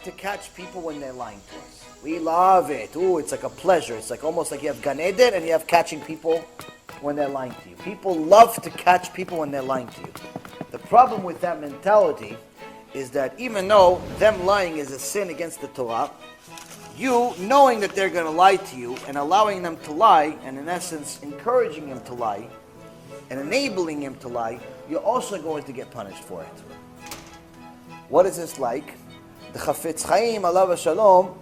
to catch people when they're lying to us. We love it. Ooh, it's like a pleasure. It's like almost like you have Gan Eden and you have catching people when they're lying to you. People love to catch people when they're lying to you. The problem with that mentality is that even though them lying is a sin against the Torah, you knowing that they're going to lie to you and allowing them to lie, and in essence encouraging him to lie and enabling him to lie, you're also going to get punished for it. What is this like? The Chofetz Chayim, alav shalom,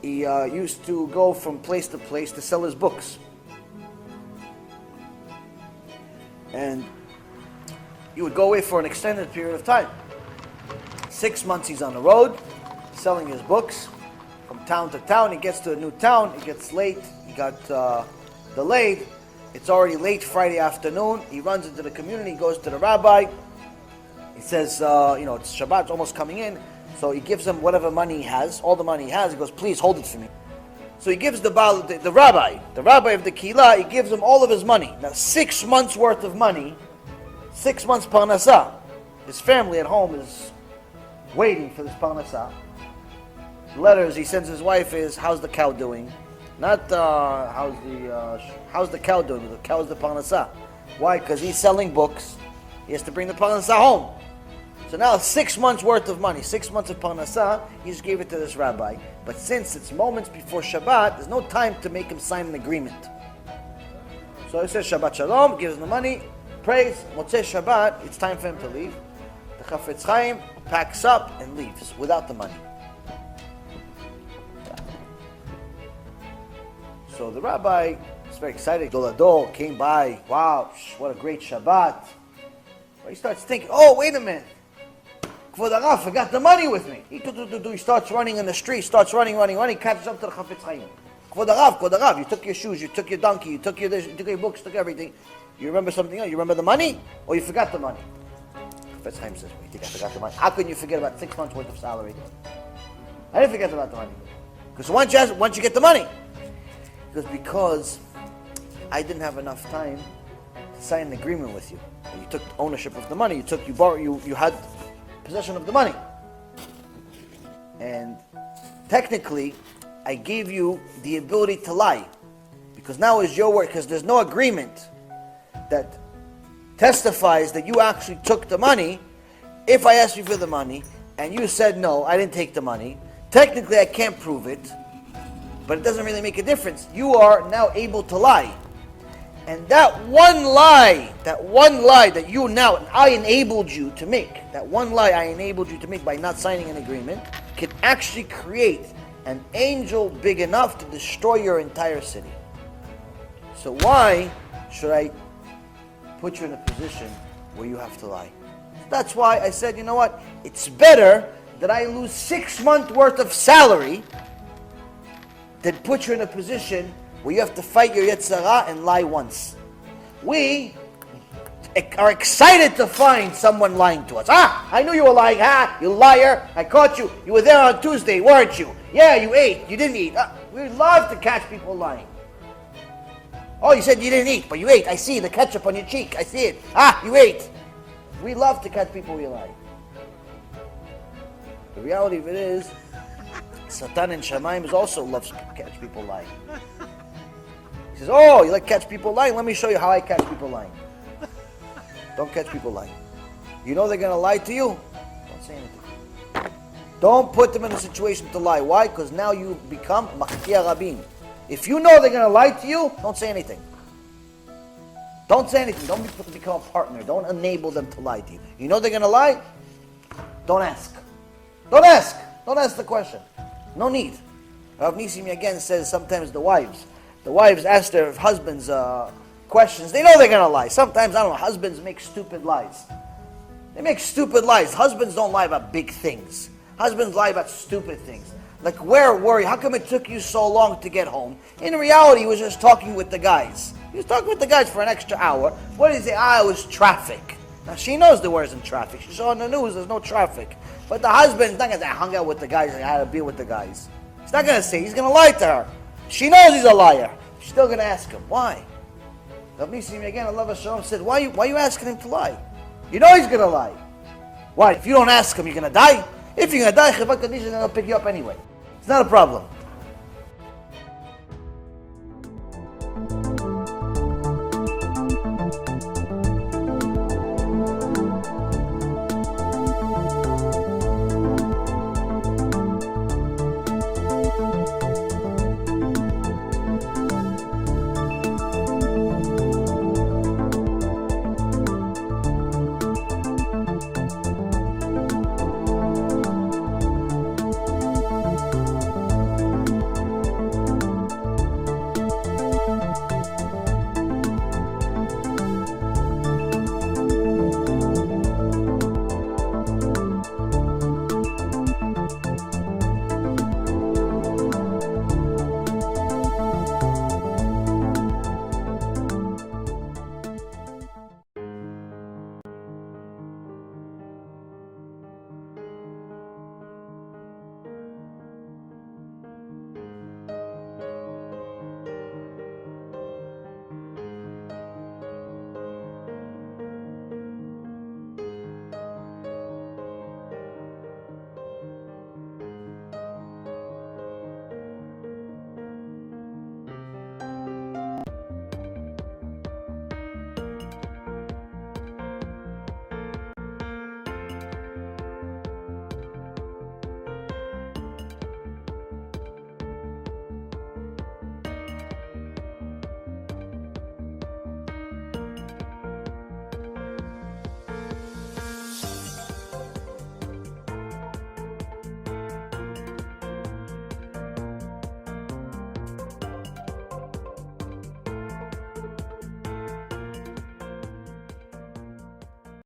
he used to go from place to place to sell his books. And he would go away for an extended period of time. 6 months he's on the road, selling his books. From town to town, he gets to a new town, he gets late, he got delayed. It's already late Friday afternoon. He runs into the community, goes to the rabbi. He says, it's Shabbat, it's almost coming in. So he gives him whatever money he has, all the money he has. He goes, please hold it for me. So he gives the rabbi of the Kehillah, he gives him all of his money. Now 6 months worth of money, 6 months parnasah. His family at home is waiting for this parnasah. Letters he sends his wife is, how's the cow doing? Not how's the cow doing? The cow is the parnasah. Why? Because he's selling books. He has to bring the parnasah home. So now 6 months worth of money, 6 months of parnasah, he just gave it to this rabbi. But since it's moments before Shabbat, there's no time to make him sign an agreement. So he says Shabbat Shalom, gives him the money, prays, Motzei Shabbat, it's time for him to leave. The Chofetz Chaim packs up and leaves without the money. So the rabbi is very excited. Dolador came by. Wow, what a great Shabbat. But he starts thinking, oh, wait a minute. Kvod Harav, I forgot the money with me. He starts running in the street, running, catches up to the Chofetz Chaim. Kvod Harav, you took your shoes, you took your donkey, you took your this, you took your books, took everything. You remember something else? You remember the money? Or you forgot the money? Chofetz Chaim says, you think I forgot the money? How can you forget about 6 months worth of salary? I didn't forget about the money. Because once you get the money, because I didn't have enough time to sign an agreement with you. You took ownership of the money. You had possession of the money. And technically, I gave you the ability to lie. Because now is your word, because there's no agreement that testifies that you actually took the money. If I asked you for the money, and you said no, I didn't take the money, technically I can't prove it. But it doesn't really make a difference. You are now able to lie. And that one lie that I enabled you to make, by not signing an agreement, can actually create an angel big enough to destroy your entire city. So why should I put you in a position where you have to lie? That's why I said, you know what? It's better that I lose 6 months worth of salary than put you in a position where you have to fight your Yetzer Hara and lie once. We are excited to find someone lying to us. I knew you were lying. You liar. I caught you. You were there on Tuesday, weren't you? Yeah, you ate. You didn't eat. We love to catch people lying. Oh, you said you didn't eat, but you ate. I see the ketchup on your cheek. I see it. You ate. We love to catch people who lie. The reality of it is, Satan and Shamayim also loves to catch people lying. He says, oh, you like to catch people lying? Let me show you how I catch people lying. Don't catch people lying. You know they're going to lie to you? Don't say anything. Don't put them in a situation to lie. Why? Because now you become Machtia Rabin. If you know they're going to lie to you, don't say anything. Don't say anything. Don't become a partner. Don't enable them to lie to you. You know they're going to lie? Don't ask. Don't ask. Don't ask the question. No need. Rav Nisim again says sometimes the wives ask their husbands questions. They know they're going to lie. Sometimes, husbands make stupid lies. They make stupid lies. Husbands don't lie about big things. Husbands lie about stupid things. Like, where were you? How come it took you so long to get home? In reality, he was just talking with the guys. He was talking with the guys for an extra hour. What did he say? It was traffic. Now, she knows there wasn't traffic. She saw on the news there's no traffic. But the husband's not going to say, I hung out with the guys, I had a beer with the guys. He's not going to say, he's going to lie to her. She knows he's a liar. She's still going to ask him. Why? Rabbi Nisim again, Allah Hashem said, why are you asking him to lie? You know he's going to lie. Why? If you don't ask him, you're going to die? If you're going to die, Chevak Kadisha is going to pick you up anyway. It's not a problem.